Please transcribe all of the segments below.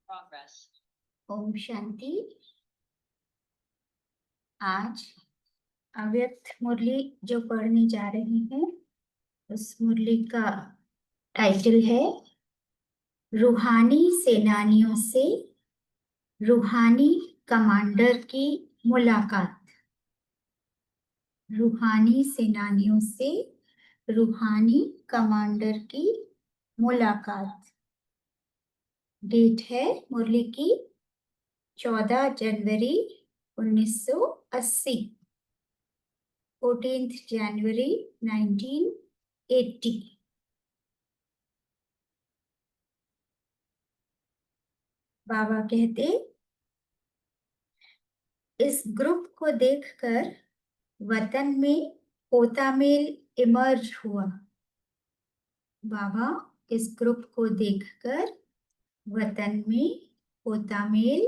ओम शांति। आज अव्यक्त मुरली जो पढ़ने जा रहे हैं उस मुरली का टाइटल है रूहानी सेनानियों से रूहानी कमांडर की मुलाकात। रूहानी सेनानियों से रूहानी कमांडर की मुलाकात। डेट है मुरली की 14 जनवरी 1980, 14th January 1980। बाबा कहते इस ग्रुप को देखकर वतन में पोतामेल इमर्ज हुआ। बाबा इस ग्रुप को देखकर वतन में पोतामेल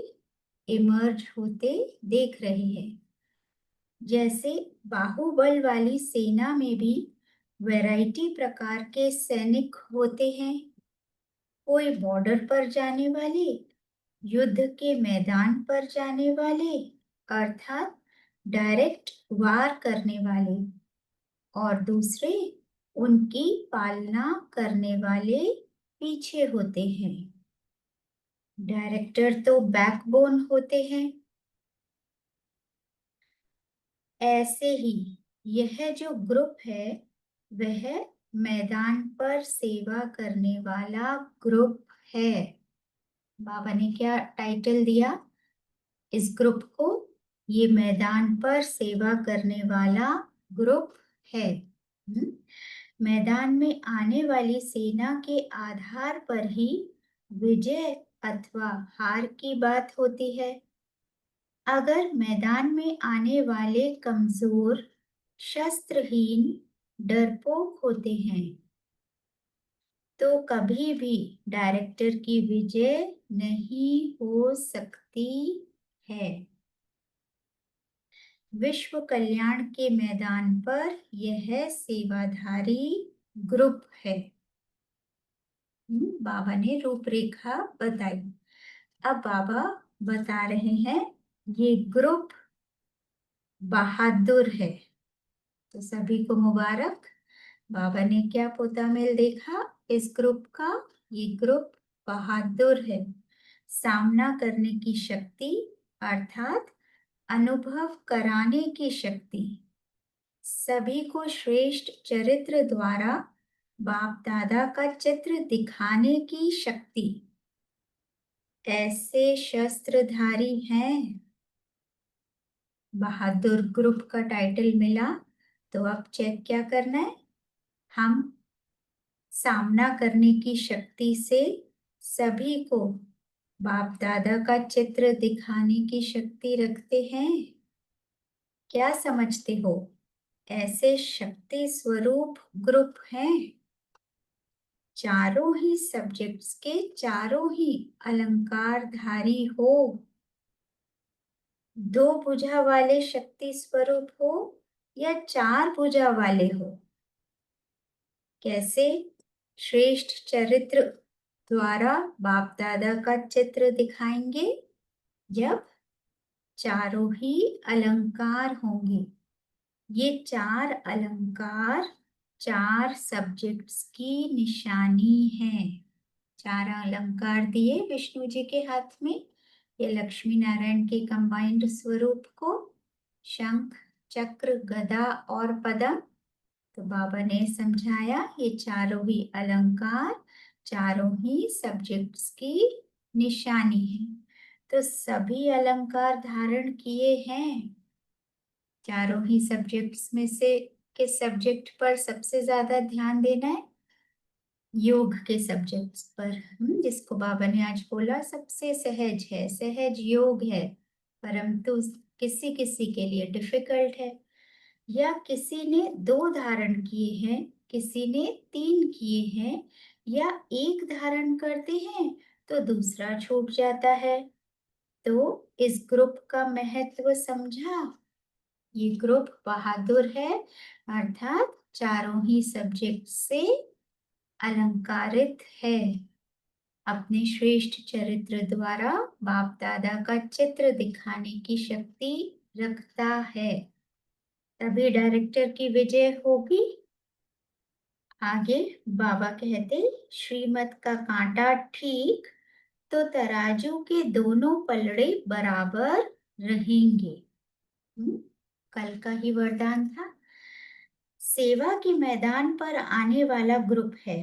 इमर्ज होते देख रहे हैं। जैसे बाहुबल वाली सेना में भी वैरायटी प्रकार के सैनिक होते हैं। कोई बॉर्डर पर जाने वाले, युद्ध के मैदान पर जाने वाले अर्थात डायरेक्ट वार करने वाले, और दूसरे उनकी पालना करने वाले पीछे होते हैं। डायरेक्टर तो बैकबोन होते हैं। ऐसे ही यह जो ग्रुप है वह मैदान पर सेवा करने वाला ग्रुप है। बाबा ने क्या टाइटल दिया इस ग्रुप को? ये मैदान पर सेवा करने वाला ग्रुप है। मैदान में आने वाली सेना के आधार पर ही विजय अथवा हार की बात होती है। अगर मैदान में आने वाले कमजोर, शस्त्रहीन, डरपोक होते हैं तो कभी भी डायरेक्टर की विजय नहीं हो सकती है। विश्व कल्याण के मैदान पर यह सेवाधारी ग्रुप है। बाबा ने रूपरेखा बताई। अब बाबा बता रहे हैं ये ग्रुप बहादुर है। तो सभी को मुबारक। बाबा ने क्या पोतामेल देखा इस ग्रुप का? ये ग्रुप बहादुर है। सामना करने की शक्ति अर्थात अनुभव कराने की शक्ति, सभी को श्रेष्ठ चरित्र द्वारा बाप दादा का चित्र दिखाने की शक्ति, ऐसे शस्त्रधारी हैं। बहादुर ग्रुप का टाइटल मिला तो अब चेक क्या करना है? हम सामना करने की शक्ति से सभी को बाप दादा का चित्र दिखाने की शक्ति रखते हैं। क्या समझते हो? ऐसे शक्ति स्वरूप ग्रुप हैं। चारों ही सब्जेक्ट्स के चारों ही अलंकारधारी हो। दो भुजा वाले शक्ति स्वरूप हो या चार भुजा वाले हो। कैसे? श्रेष्ठ चरित्र द्वारा बाप दादा का चित्र दिखाएंगे जब चारों ही अलंकार होंगे। ये चार अलंकार चार सब्जेक्ट्स की निशानी है। चार अलंकार दिए विष्णु जी के हाथ में, ये लक्ष्मी नारायण के कंबाइंड स्वरूप को, शंख, चक्र, गदा और पदम। तो बाबा ने समझाया ये चारों ही अलंकार चारों ही सब्जेक्ट्स की निशानी है। तो सभी अलंकार धारण किए हैं। चारों ही सब्जेक्ट्स में से किस सब्जेक्ट पर सबसे ज्यादा ध्यान देना है? योग के सब्जेक्ट्स पर। जिसको बाबा ने आज बोला सबसे सहज है, सहज योग है, परंतु किसी किसी के लिए डिफिकल्ट है। या किसी ने दो धारण किए हैं, किसी ने तीन किए हैं, या एक धारण करते हैं तो दूसरा छूट जाता है। तो इस ग्रुप का महत्व समझा। ये ग्रुप बहादुर है अर्थात चारों ही सब्जेक्ट से अलंकारित है। अपने श्रेष्ठ चरित्र द्वारा बाप दादा का चित्र दिखाने की शक्ति रखता है, तभी डायरेक्टर की विजय होगी। आगे बाबा कहते, श्रीमत का कांटा ठीक तो तराजू के दोनों पलड़े बराबर रहेंगे। कल का ही वरदान था। सेवा के मैदान पर आने वाला ग्रुप है,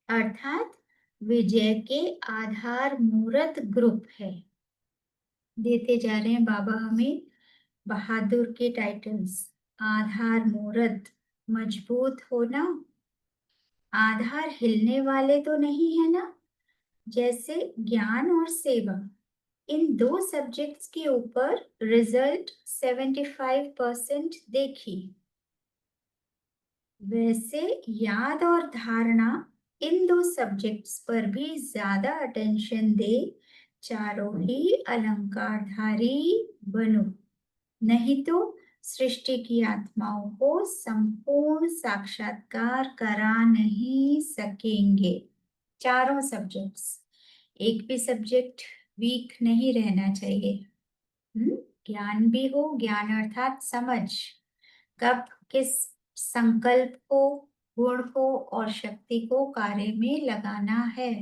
अर्थात विजय के आधार मूर्त ग्रुप है। देते जा रहे हैं बाबा हमें बहादुर के टाइटल्स। आधार मूर्त, मजबूत होना, आधार हिलने वाले तो नहीं है ना। जैसे ज्ञान और सेवा, इन दो सब्जेक्ट्स के ऊपर रिजल्ट 75% देखिए, वैसे याद और धारणा इन दो सब्जेक्ट्स पर भी ज्यादा अटेंशन दे, चारों ही अलंकारधारी बनो, नहीं तो सृष्टि की आत्माओं को संपूर्ण साक्षात्कार करा नहीं सकेंगे। चारों सब्जेक्ट्स, एक भी सब्जेक्ट वीक नहीं रहना चाहिए। ज्ञान भी हो, ज्ञान अर्थात समझ, कब किस संकल्प को, गुण को और शक्ति को कार्य में लगाना है।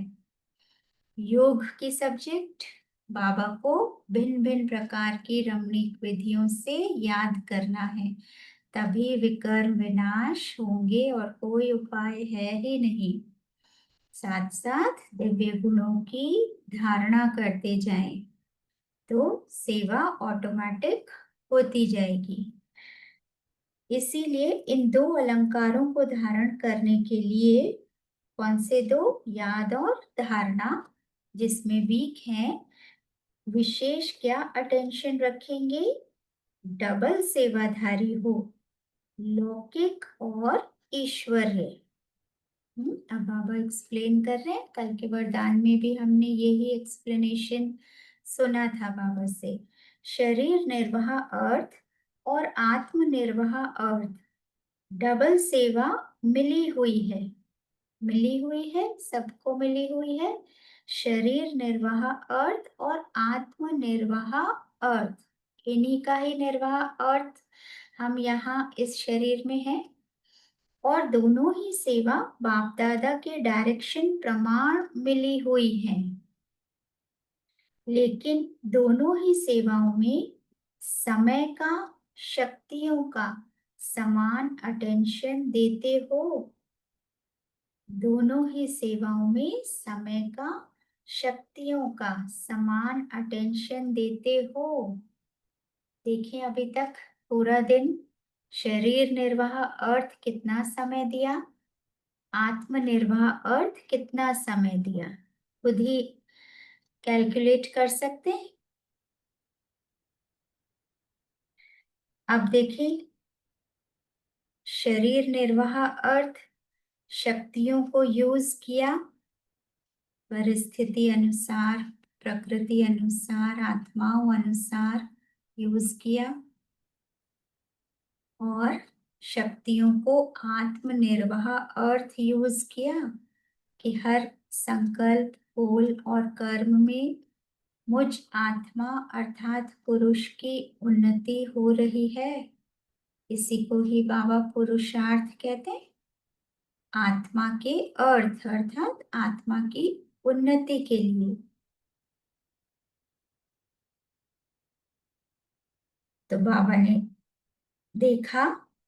योग की सब्जेक्ट, बाबा को भिन्न भिन्न प्रकार की रमणीक विधियों से याद करना है, तभी विकर्म विनाश होंगे और कोई उपाय है ही नहीं। साथ साथ दिव्य गुणों की धारणा करते जाएं, तो सेवा ऑटोमेटिक होती जाएगी। इसीलिए इन दो अलंकारों को धारण करने के लिए कौन से दो? याद और धारणा, जिसमें वीक है, विशेष क्या अटेंशन रखेंगे? डबल सेवाधारी हो, लौकिक और ईश्वरीय। अब बाबा एक्सप्लेन कर रहे हैं, कल के वरदान में भी हमने यही एक्सप्लेनेशन सुना था बाबा से। शरीर निर्वाह अर्थ और आत्म निर्वाह अर्थ, डबल सेवा मिली हुई है, मिली हुई है, सबको मिली हुई है। शरीर निर्वाह अर्थ और आत्म निर्वाह अर्थ, इन्हीं का ही निर्वाह अर्थ हम यहाँ इस शरीर में हैं, और दोनों ही सेवा बाप दादा के डायरेक्शन प्रमाण मिली हुई है। लेकिन दोनों ही सेवाओं में समय का, शक्तियों का समान अटेंशन देते हो। दोनों ही सेवाओं में समय का, शक्तियों का समान अटेंशन देते हो। देखिए अभी तक पूरा दिन शरीर निर्वाह अर्थ कितना समय दिया, आत्मनिर्वाह अर्थ कितना समय दिया, खुद ही कैलकुलेट कर सकते हैं। अब देखिए, शरीर निर्वाह अर्थ शक्तियों को यूज किया, परिस्थिति अनुसार, प्रकृति अनुसार, आत्माओं अनुसार यूज किया, और शक्तियों को आत्मनिर्वाह अर्थ यूज किया कि हर संकल्प, बोल और कर्म में मुझ आत्मा अर्थात पुरुष की उन्नति हो रही है। इसी को ही बाबा पुरुषार्थ कहते हैं। आत्मा के अर्थ अर्थात आत्मा की उन्नति के लिए। तो बाबा ने देखा,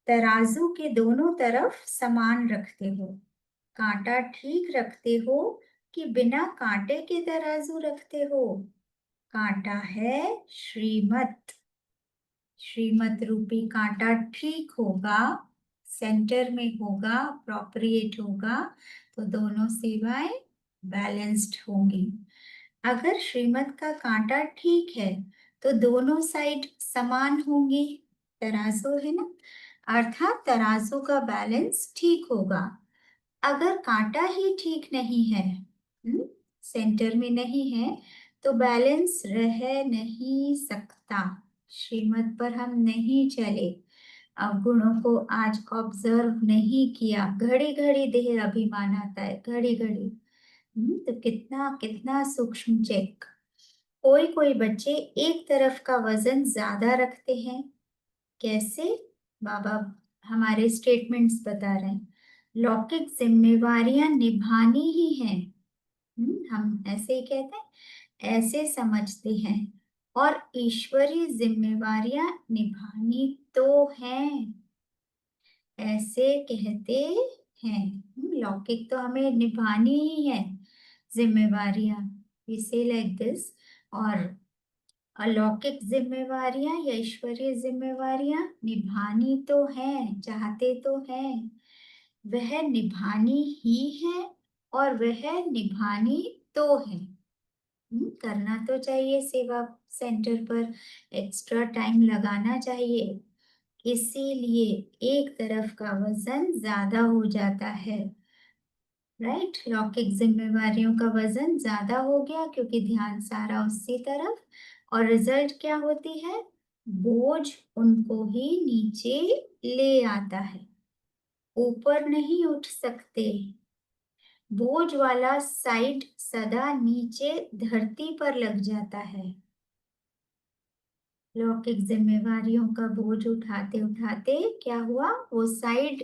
तराजू के दोनों तरफ समान रखते हो, कांटा ठीक रखते हो कि बिना कांटे के तराजू रखते हो। कांटा है श्रीमत, श्रीमत रूपी कांटा ठीक होगा, सेंटर में होगा, अप्रोप्रिएट होगा, तो दोनों सेवाएं बैलेंस्ड होंगी। अगर श्रीमत का कांटा ठीक है तो दोनों साइड समान होंगी, तराजू है ना, अर्थात तराजू का बैलेंस ठीक होगा। अगर कांटा ही ठीक नहीं है, सेंटर में नहीं है, तो बैलेंस रह नहीं सकता, श्रीमत पर हम नहीं चले, अवगुणों को आज ऑब्जर्व नहीं किया। घड़ी घड़ी देह अभिमान आता है, घड़ी घड़ी, तो कितना कितना सूक्ष्म चेक। कोई कोई बच्चे एक तरफ का वजन ज्यादा रखते हैं। कैसे? बाबा हमारे स्टेटमेंट्स बता रहे हैं। लौकिक जिम्मेवारियां निभानी ही हैं। हम ऐसे ही कहते हैं, ऐसे समझते हैं। और ईश्वरीय जिम्मेवारियां निभानी तो हैं, ऐसे कहते हैं। लौकिक तो हमें निभानी ही है जिम्मेवारियां, इसे लाइक दिस। और अलौकिक जिम्मेवारियां या ईश्वरीय जिम्मेवारियां निभानी तो है, चाहते तो हैं, वह निभानी ही है और वह निभानी तो है। करना तो चाहिए, सेवा सेंटर पर एक्स्ट्रा टाइम लगाना चाहिए, इसीलिए एक तरफ का वजन ज्यादा हो जाता है। राइट, लौकिक जिम्मेवारियों का वजन ज्यादा हो गया क्योंकि ध्यान सारा उसी तरफ, और रिजल्ट क्या होती है? बोझ उनको ही नीचे ले आता है, ऊपर नहीं उठ सकते। बोझ वाला साइड सदा नीचे धरती पर लग जाता है। लौकिक जिम्मेवारियों का बोझ उठाते उठाते क्या हुआ? वो साइड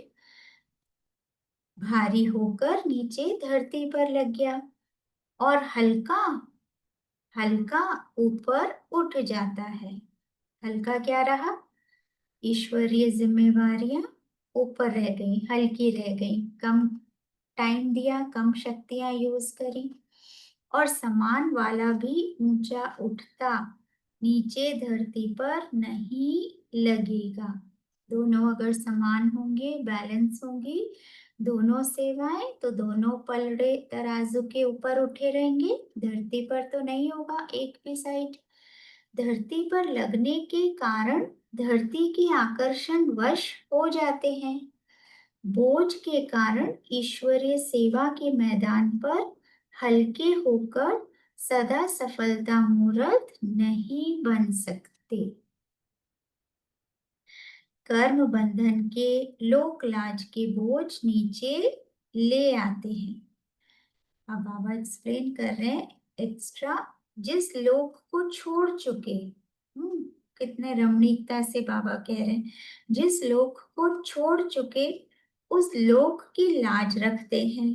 भारी होकर नीचे धरती पर लग गया, और हल्का हल्का ऊपर उठ जाता है। हल्का क्या रहा? ईश्वरीय जिम्मेवारियां ऊपर रह गई, हल्की रह गई, कम टाइम दिया, कम शक्तियां यूज करी। और समान वाला भी ऊंचा उठता नीचे धरती पर नहीं लगेगा। दोनों अगर समान होंगे, बैलेंस होंगी दोनों सेवाएं, तो दोनों पलड़े तराजू के ऊपर उठे रहेंगे, धरती पर तो नहीं होगा एक भी साइड। धरती पर लगने के कारण धरती के आकर्षण वश हो जाते हैं। बोझ के कारण ईश्वरीय सेवा के मैदान पर हल्के होकर सदा सफलता मूर्त नहीं बन सकते। कर्म बंधन के लोक लाज के बोझ नीचे ले आते हैं। अब बाबा एक्सप्लेन कर रहे हैं एक्स्ट्रा, जिस लोक को छोड़ चुके। कितने रमणीकता से बाबा कह रहे हैं, जिस लोक को छोड़ चुके उस लोक की लाज रखते हैं।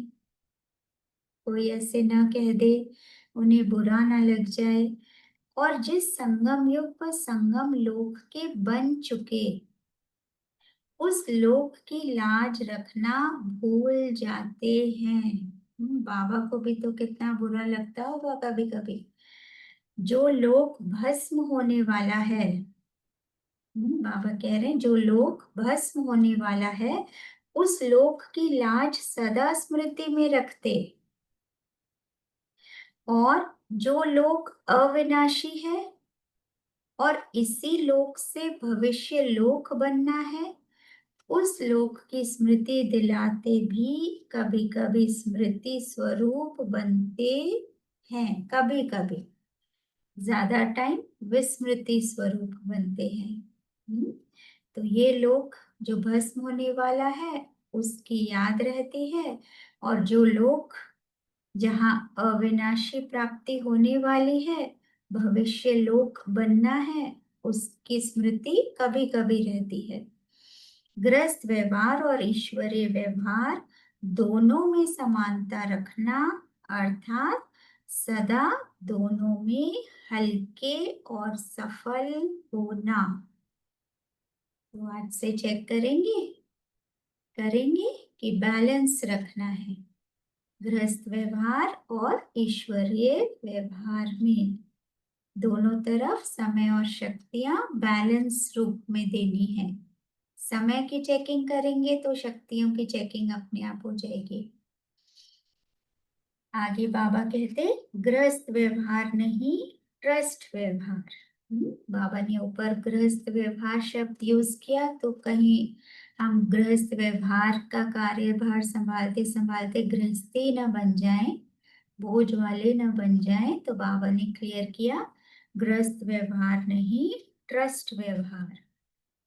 कोई ऐसे ना कह दे, उन्हें बुरा ना लग जाए। और जिस संगम युग पर संगम लोक के बन चुके उस लोक की लाज रखना भूल जाते हैं। बाबा को भी तो कितना बुरा लगता होगा कभी कभी। जो लोक भस्म होने वाला है, बाबा कह रहे हैं जो लोक भस्म होने वाला है उस लोक की लाज सदा स्मृति में रखते। और जो लोक अविनाशी है और इसी लोक से भविष्य लोक बनना है, उस लोक की स्मृति दिलाते भी कभी कभी स्मृति स्वरूप बनते हैं, कभी कभी, ज्यादा टाइम विस्मृति स्वरूप बनते हैं। तो ये लोक जो भस्म होने वाला है उसकी याद रहती है, और जो लोक जहाँ अविनाशी प्राप्ति होने वाली है, भविष्य लोक बनना है, उसकी स्मृति कभी कभी रहती है। गृहस्थ व्यवहार और ईश्वरीय व्यवहार दोनों में समानता रखना, अर्थात सदा दोनों में हल्के और सफल होना। तो आज से चेक करेंगे कि बैलेंस रखना है गृहस्थ व्यवहार और ईश्वरीय व्यवहार में। दोनों तरफ समय और शक्तियां बैलेंस रूप में देनी है। समय की चेकिंग करेंगे तो शक्तियों की चेकिंग अपने आप हो जाएगी। आगे बाबा कहते गृहस्थ व्यवहार नहीं, ट्रस्ट व्यवहार। बाबा ने ऊपर गृहस्थ व्यवहार शब्द यूज किया, तो कहीं हम गृहस्थ व्यवहार का कार्यभार संभालते संभालते गृहस्थी न बन जाएं, बोझ वाले न बन जाएं, तो बाबा ने क्लियर किया गृहस्थ व्यवहार नहीं, ट्रस्ट व्यवहार।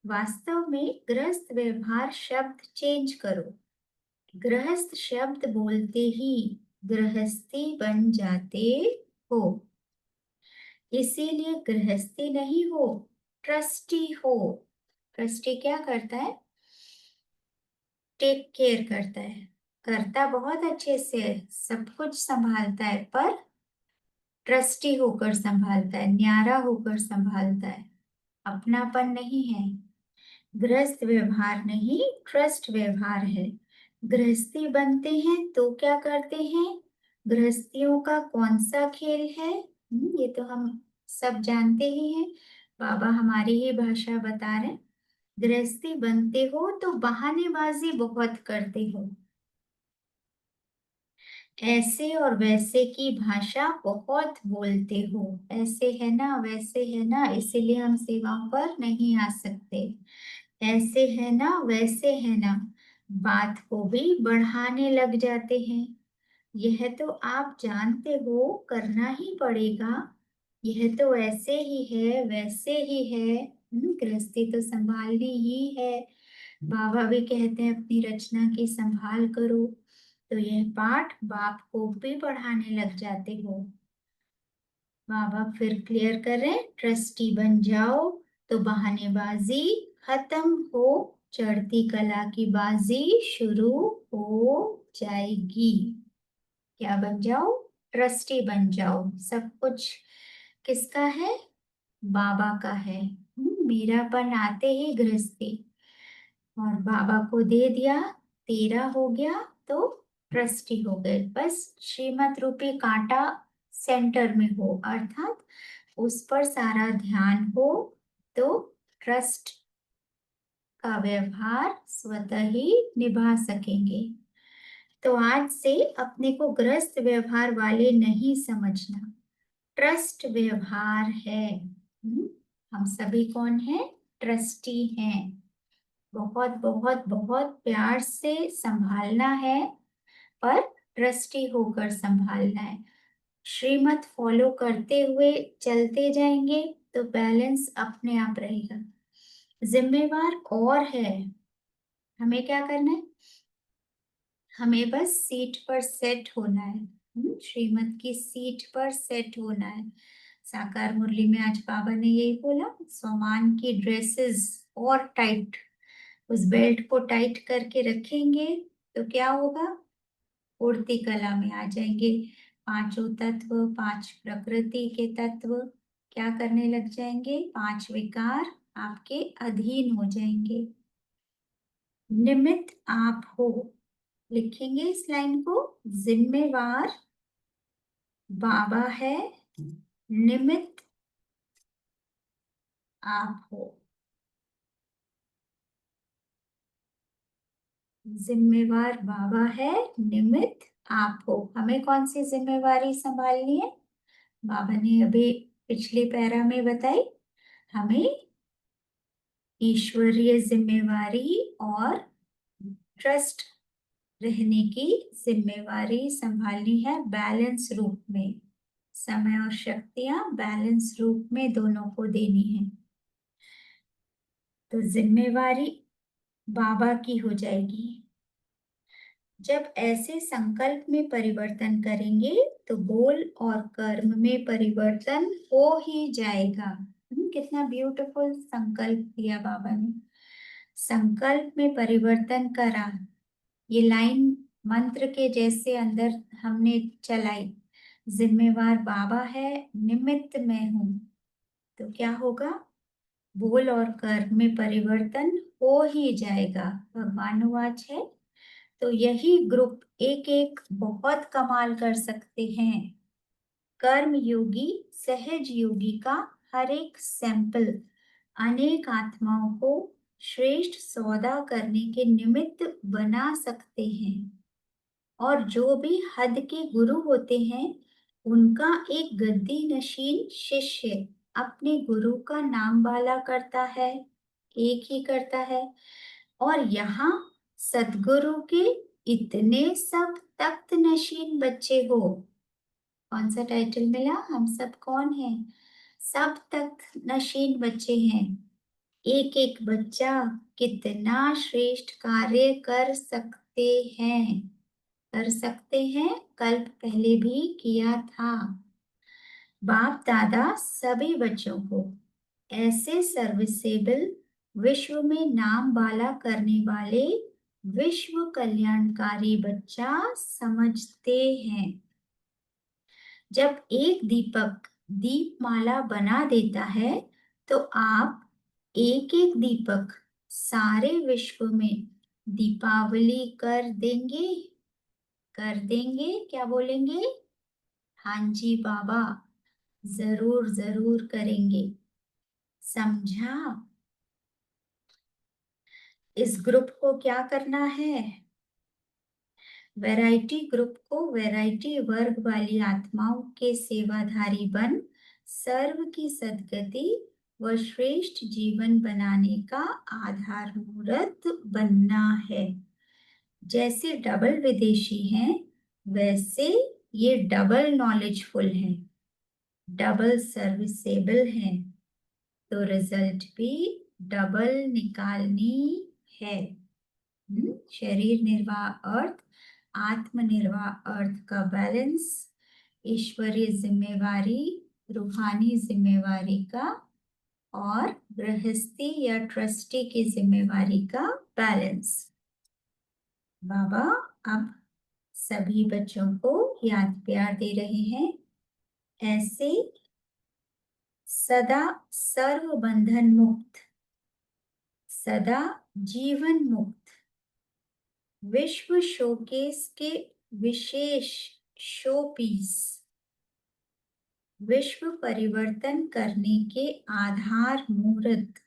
वास्तव में गृहस्थ व्यवहार शब्द चेंज करो। गृहस्थ शब्द बोलते ही गृहस्थी बन जाते हो। इसीलिए गृहस्थी नहीं हो, ट्रस्टी हो। ट्रस्टी क्या करता है? टेक केयर करता है, करता बहुत अच्छे से है, सब कुछ संभालता है, पर ट्रस्टी होकर संभालता है, न्यारा होकर संभालता है, अपनापन नहीं है। गृहस्थ व्यवहार नहीं, ट्रस्ट व्यवहार है। गृहस्थी बनते हैं तो क्या करते हैं? गृहस्थियों का कौन सा खेल है? ये तो हम सब जानते ही हैं, बाबा हमारी ही भाषा बता रहे हैं। गृहस्थी बनते हो तो बहानेबाजी बहुत करते हो, ऐसे और वैसे की भाषा बहुत बोलते हो, ऐसे है ना वैसे है ना, इसीलिए हम सेवाओं पर नहीं आ सकते। ऐसे है ना वैसे है ना, बात को भी बढ़ाने लग जाते हैं। यह तो आप जानते हो, करना ही पड़ेगा। यह तो ऐसे ही है वैसे ही है, गृहस्थी तो संभालनी ही है। बाबा भी कहते हैं अपनी रचना की संभाल करो। तो यह पाठ बाप को भी पढ़ाने लग जाते हो। बाबा फिर क्लियर करें, ट्रस्टी बन जाओ तो बहानेबाजी खत्म हो, चढ़ती कला की बाजी शुरू हो जाएगी। क्या बन जाओ? ट्रस्टी बन जाओ। सब कुछ किसका है? बाबा का है। मेरापन आते ही गृहस्थी, और बाबा को दे दिया, तेरा हो गया तो ट्रस्टी हो गए। बस श्रीमत रूपी कांटा सेंटर में हो, अर्थात उस पर सारा ध्यान हो, तो ट्रस्ट का व्यवहार स्वतः ही निभा सकेंगे। तो आज से अपने को गृहस्थ व्यवहार वाले नहीं समझना, ट्रस्ट व्यवहार है। हम सभी कौन है? ट्रस्टी हैं। बहुत बहुत बहुत प्यार से संभालना है, पर ट्रस्टी होकर संभालना है। श्रीमत फॉलो करते हुए चलते जाएंगे तो बैलेंस अपने आप रहेगा। जिम्मेवार और है, हमें क्या करना है? हमें बस सीट पर सेट होना है। श्रीमत की सीट पर सेट होना है। साकार मुरली में आज बाबा ने यही बोला, स्वमान की ड्रेसेस और टाइट, उस बेल्ट को टाइट करके रखेंगे तो क्या होगा? उड़ती कला में आ जाएंगे। पांचों तत्व, पांच प्रकृति के तत्व क्या करने लग जाएंगे? पांच विकार आपके अधीन हो जाएंगे। निमित्त आप हो, लिखेंगे इस लाइन को, जिम्मेवार बाबा है, निमित्त आप हो। जिम्मेवार बाबा है, निमित्त आप हो। हमें कौन सी जिम्मेवारी संभालनी है? बाबा ने अभी पिछले पैरा में बताई, हमें ईश्वरीय जिम्मेवारी और ट्रस्ट रहने की जिम्मेवारी संभालनी है, बैलेंस रूप में। समय और शक्तियां बैलेंस रूप में दोनों को देनी है। तो जिम्मेवारी बाबा की हो जाएगी। जब ऐसे संकल्प में परिवर्तन करेंगे तो बोल और कर्म में परिवर्तन हो ही जाएगा। कितना ब्यूटीफुल संकल्प दिया बाबा ने। संकल्प में परिवर्तन करा, ये लाइन मंत्र के जैसे अंदर हमने चलाई। जिम्मेवार बाबा है, निमित्त मैं हूं, तो क्या होगा? बोल और कर्म में परिवर्तन हो ही जाएगा। भगवानुवाच है। तो यही ग्रुप एक एक बहुत कमाल कर सकते हैं। कर्म योगी सहज योगी का हर एक सैंपल अनेक आत्माओं को श्रेष्ठ सौदा करने के निमित्त बना सकते हैं। और जो भी हद के गुरु होते हैं, उनका एक गद्दी नशीन शिष्य अपने गुरु का नाम बाला करता है, एक ही करता है। और यहाँ सदगुरु के इतने सब तख्त नशीन बच्चे हो। कौन सा टाइटल मिला? हम सब कौन हैं? सब तख्त नशीन बच्चे हैं। एक एक बच्चा कितना श्रेष्ठ कार्य कर सकते हैं। कर सकते हैं, कल पहले भी किया था। बाप दादा सभी बच्चों को ऐसे सर्विसेबल, विश्व में नाम वाला करने वाले विश्व कल्याणकारी बच्चा समझते हैं। जब एक दीपक दीपमाला बना देता है तो आप एक एक दीपक सारे विश्व में दीपावली कर देंगे। कर देंगे, क्या बोलेंगे? हाँ जी बाबा, जरूर जरूर करेंगे। समझा? इस ग्रुप को क्या करना है? वैरायटी ग्रुप को वैरायटी वर्ग वाली आत्माओं के सेवाधारी बन सर्व की सद्गति व श्रेष्ठ जीवन बनाने का आधार मूर्त बनना है। जैसे डबल विदेशी हैं, वैसे ये डबल नॉलेजफुल हैं, डबल सर्विसेबल हैं, तो रिजल्ट भी डबल निकालनी है। शरीर निर्वाह अर्थ, आत्मनिर्वाह अर्थ का बैलेंस, ईश्वरीय जिम्मेवारी, रूहानी जिम्मेवारी का, और गृहस्थी या ट्रस्टी की जिम्मेवारी का बैलेंस। बाबा अब सभी बच्चों को याद प्यार दे रहे हैं। ऐसे सदा सर्व बंधन मुक्त, सदा जीवन मुक्त, विश्व शोकेस के विशेष शो पीस, विश्व परिवर्तन करने के आधार मूर्त,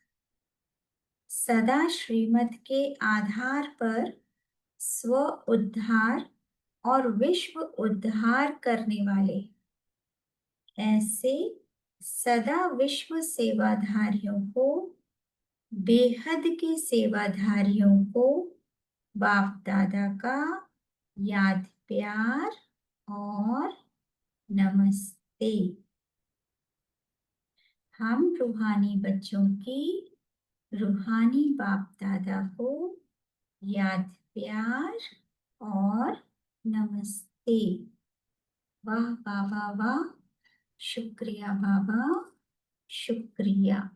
सदा श्रीमत के आधार पर स्व उद्धार और विश्व उद्धार करने वाले, ऐसे सदा विश्व सेवाधारियों को, बेहद के सेवाधारियों को बाप दादा का याद प्यार और नमस्ते। हम रूहानी बच्चों की रूहानी बाप दादा को याद प्यार और नमस्ते। वाह वाह वाह वाह, शुक्रिया बाबा, शुक्रिया।